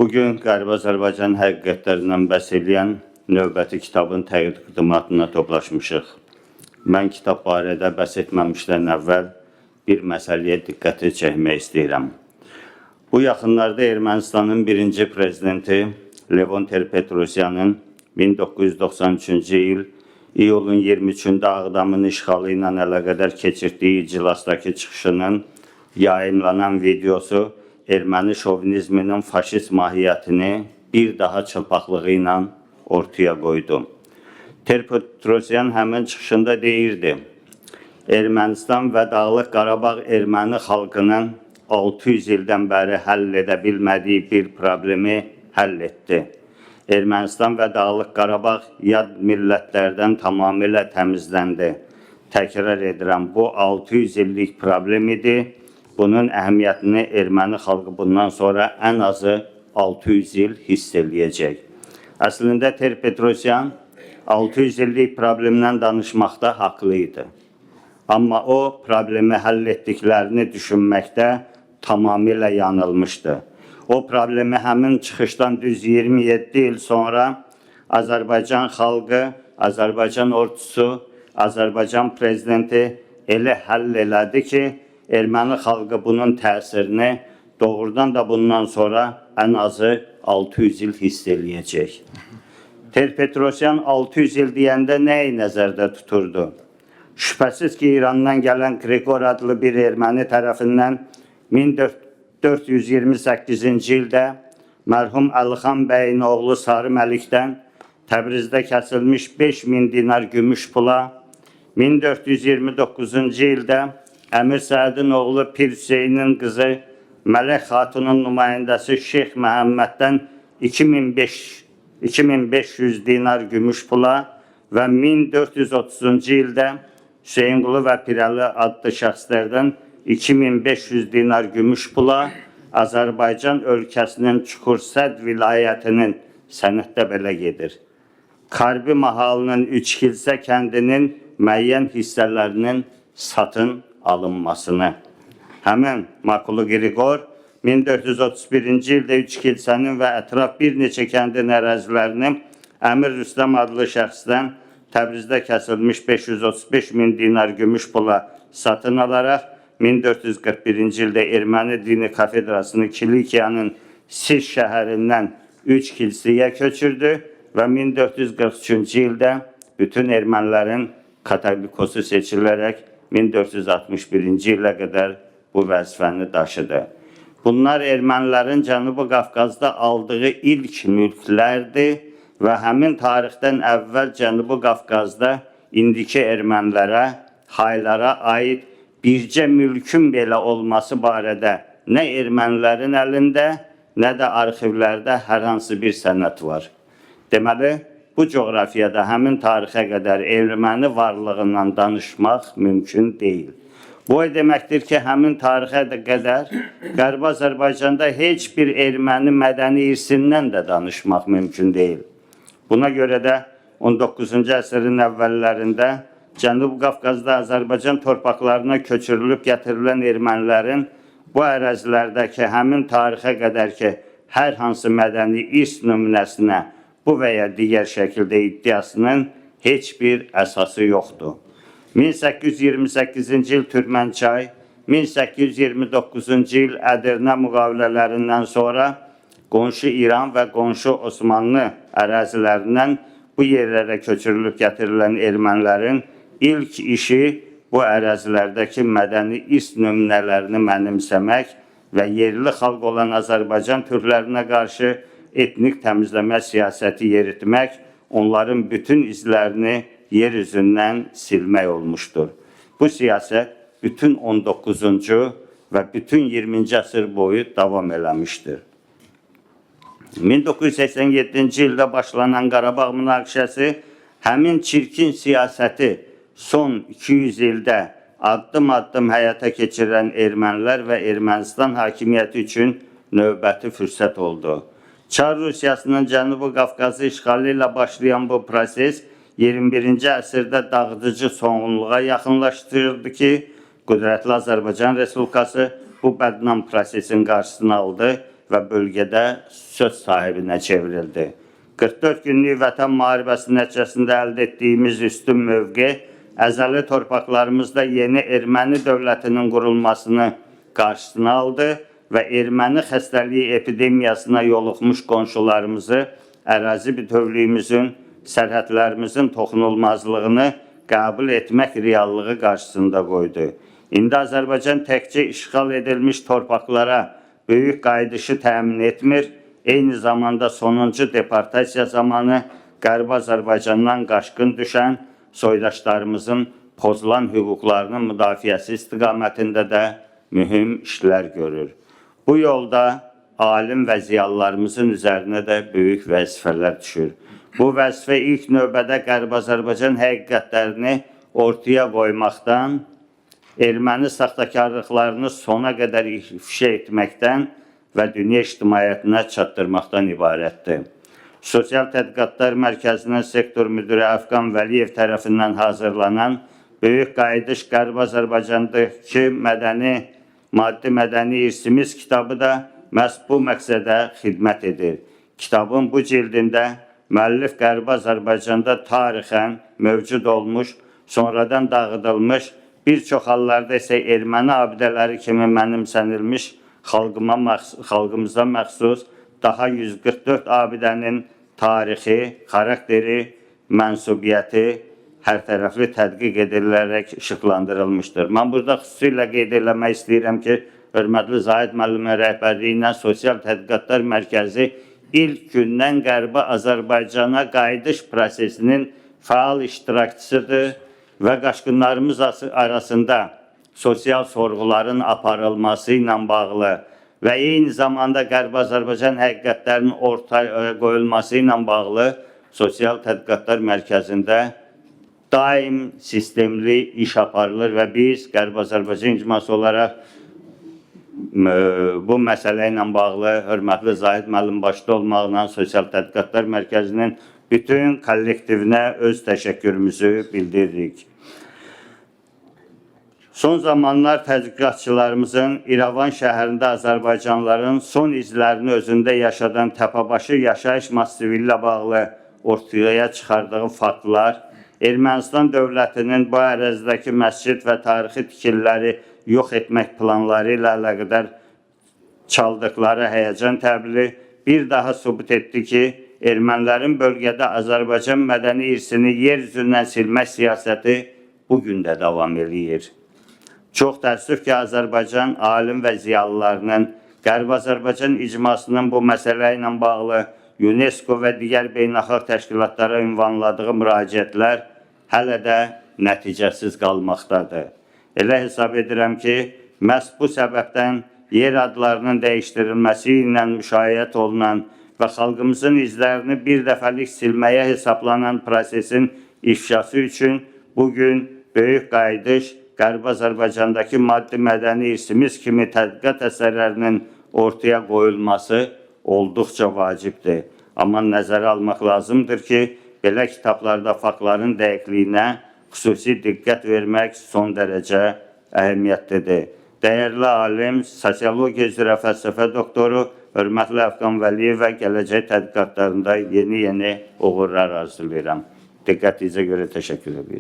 Bugün Qərbi Azərbaycan həqiqətlərindən bəhs edən növbəti kitabın təqdimatına toplaşmışıq. Mən kitab barədə bəhs etməmişdən əvvəl bir məsələyə diqqəti çəkmək istəyirəm. Bu yaxınlarda Ermənistanın birinci prezidenti Levon Ter-Petrosyanın 1993-cü il iyulun 23-də Ağdamın işğalı ilə əlaqədar keçirdiyi iclasdakı çıxışının yayımlanan videosu erməni şovinizminin faşist mahiyyətini bir daha çılpaqlığı ilə ortaya qoydu. Ter-Petrosyan həmin çıxışında deyirdi, Ermənistan və Dağlıq Qarabağ erməni xalqının 600 ildən bəri həll edə bilmədiyi bir problemi həll etdi. Ermənistan və Dağlıq Qarabağ yad millətlərdən tamamilə təmizləndi. Təkrar edirəm, bu 600 illik problem idi. Bunun əhəmiyyətini erməni xalqı bundan sonra ən azı 600 il hiss eləyəcək. Əslində Ter-Petrosyan 600 illik problemdən danışmaqda haqlı idi. Amma o, problemi həll etdiklərini düşünməkdə tamamilə yanılmışdı. O problemi həmin çıxışdan düz 27 il sonra Azərbaycan xalqı, Azərbaycan ordusu, Azərbaycan prezidenti elə həll elədi ki, erməni xalqı bunun təsirini doğrudan da bundan sonra ən azı 600 il hiss eləyəcək. Ter-Petrosyan 600 il deyəndə nəyi nəzərdə tuturdu? Şübhəsiz ki, İrandan gələn Grigor adlı bir erməni tərəfindən 1428-ci ildə mərhum Əlixan bəyin oğlu Sarı Məlikdən Təbrizdə kəsilmiş 5000 dinar gümüş pula, 1429-cu ildə Əmir Səədin oğlu Pir Hüseynin qızı Mələk Xatunun nümayəndəsi Şeyx Məhəmməddən 2500 dinar gümüş pula və 1430-cu ildə Hüseynqulu və Pirəli adlı şəxslərdən 2500 dinar gümüş pula Azərbaycan ölkəsinin Çukursəd vilayətinin sənəddə belə gedir. Karbi mahalının 3 kilsə kəndinin müəyyən hissələrinin satın alınmasını. Həmin Makulu Grigor 1431-ci ildə 3 kilsənin və ətraf bir neçə kəndin ərazilərini Əmir Rüstəm adlı şəxsdən Təbrizdə kəsilmiş 535 min dinar gümüş pula satın alaraq 1441-ci ildə Erməni Dini Kafedrasını Kilikiyanın Sis şəhərindən 3 kilsəyə köçürdü və 1443-cü ildə bütün ermənilərin katolikosu seçilərək 1461-ci ilə qədər bu vəzifəni daşıdı. Bunlar ermənilərin Cənubi Qafqazda aldığı ilk mülklərdir və həmin tarixdən əvvəl Cənubi Qafqazda indiki ermənilərə, haylara aid bircə mülkün belə olması barədə nə ermənilərin əlində, nə də arxivlərdə hər hansı bir sənəd var. Deməli, bu coğrafiyada həmin tarixə qədər erməni varlığından danışmaq mümkün deyil. Bu deməkdir ki, həmin tarixə qədər Qərbi Azərbaycanda heç bir erməni mədəni irsindən də danışmaq mümkün deyil. Buna görə də 19-cu əsrin əvvəllərində Cənubi Qafqazda Azərbaycan torpaqlarına köçürülüb gətirilən ermənilərin bu ərazilərdəki həmin tarixə qədər ki, hər hansı mədəni irs nümunəsinə bu və ya digər şəkildə iddiasının heç bir əsası yoxdur. 1828-ci il Türkmənçay, 1829-cu il Ədirnə müqavilələrindən sonra qonşu İran və qonşu Osmanlı ərazilərindən bu yerlərə köçürülüb gətirilən ermənilərin ilk işi bu ərazilərdəki mədəni irs nümunələrini mənimsəmək və yerli xalq olan Azərbaycan türklərinə qarşı etnik təmizləmə siyasəti yeritmək, onların bütün izlərini yer üzündən silmək olmuşdur. Bu siyasət bütün 19-cu və bütün 20-ci əsr boyu davam eləmişdir. 1987-ci ildə başlanan Qarabağ münaqişəsi həmin çirkin siyasəti son 200 ildə addım-addım həyata keçirən ermənilər və Ermənistan hakimiyyəti üçün növbəti fürsət oldu. Çar Rusiyasının Cənubi Qafqazı işğalı ilə başlayan bu proses 21-ci əsrdə dağıdıcı sonluğa yaxınlaşdırdı ki, qüdrətli Azərbaycan Respublikası bu bədnam prosesin qarşısını aldı və bölgədə söz sahibinə çevrildi. 44 günlük vətən müharibəsi nəticəsində əldə etdiyimiz üstün mövqe, əzəli torpaqlarımızda yeni erməni dövlətinin qurulmasını qarşısına aldı və erməni xəstəliyi epidemiyasına yoluxmuş qonşularımızı ərazi bütövlüyümüzün, sərhədlərimizin toxunulmazlığını qəbul etmək reallığı qarşısında qoydu. İndi Azərbaycan təkcə işğal edilmiş torpaqlara böyük qayıdışı təmin etmir, eyni zamanda sonuncu deportasiya zamanı Qərbi Azərbaycandan qaçqın düşən soydaşlarımızın pozulan hüquqlarının müdafiəsi istiqamətində də mühüm işlər görür. Bu yolda alim və ziyalılarımızın üzərinə də böyük vəzifələr düşür. Bu vəzifə ilk növbədə Qərbi Azərbaycan həqiqətlərini ortaya qoymaqdan, erməni saxtakarlıqlarını sona qədər ifşa etməkdən və dünya ictimaiyyətinə çatdırmaqdan ibarətdir. Sosial Tədqiqatlar Mərkəzinin sektor müdürü Əfqan Vəliyev tərəfindən hazırlanan Böyük Qayıdış Qərbi Azərbaycandakı maddi-mədəni irsimiz kitabı da məhz bu məqsədə xidmət edir. Kitabın bu cildində müəllif Qərbi Azərbaycanda tarixən mövcud olmuş, sonradan dağıdılmış, bir çox hallarda isə erməni abidələri kimi mənimsənilmiş xalqımıza məxsus daha 144 abidənin tarixi, xarakteri, mənsubiyyəti hər tərəfli tədqiq edilərək işıqlandırılmışdır. Mən burada xüsusilə qeyd eləmək istəyirəm ki, hörmətli Zahid müəllimin rəhbərliyi ilə Sosial Tədqiqatlar Mərkəzi ilk gündən Qərbi Azərbaycana qayıdış prosesinin fəal iştirakçısıdır və qaçqınlarımız arasında sosial sorğuların aparılması ilə bağlı və eyni zamanda Qərbi Azərbaycan həqiqətlərinin ortaya qoyulması ilə bağlı Sosial Tədqiqatlar Mərkəzində daim sistemli iş aparılır və biz Qərbi Azərbaycan icması olaraq bu məsələ ilə bağlı hörmətli Zahid müəllim başda olmaqla Sosial Tədqiqatlar Mərkəzinin bütün kollektivinə öz təşəkkürümüzü bildiririk. Son zamanlar tədqiqatçılarımızın İrəvan şəhərində Azərbaycanlıların son izlərini özündə yaşadan Təpəbaşı yaşayış massivi ilə bağlı ortaya çıxardığı faktlar, Ermənistan dövlətinin bu ərazidəki məscid və tarixi tikililəri yox etmək planları ilə əlaqədar çaldıqları həyəcan təbili bir daha sübut etdi ki, ermənilərin bölgədə Azərbaycan mədəni irsini yer üzündən silmək siyasəti bugün də davam edir. Çox təəssüf ki, Azərbaycan alim və ziyalılarının Qərbi Azərbaycan icmasının bu məsələ ilə bağlı UNESCO və digər beynəlxalq təşkilatlara ünvanladığı müraciətlər hələ də nəticəsiz qalmaqdadır. Elə hesab edirəm ki, məhz bu səbəbdən yer adlarının dəyişdirilməsi ilə müşayiət olunan və xalqımızın izlərini bir dəfəlik silməyə hesaplanan prosesin ifşası üçün bugün Böyük Qayıdış Qərbi Azərbaycandakı maddi-mədəni irsimiz kimi tədqiqat əsərlərinin ortaya qoyulması olduqca vacibdir. Amma nəzərə almaq lazımdır ki, belə kitablarda faktların dəqiqliyinə xüsusi diqqət vermək son dərəcə əhəmiyyətlidir. Dəyərli alim, sosiologiya üzrə fəlsəfə doktoru, hörmətli Əfqan Vəliyev və gələcək tədqiqatlarında yeni uğurlar arzulayıram. Diqqətinizə görə təşəkkür edirəm.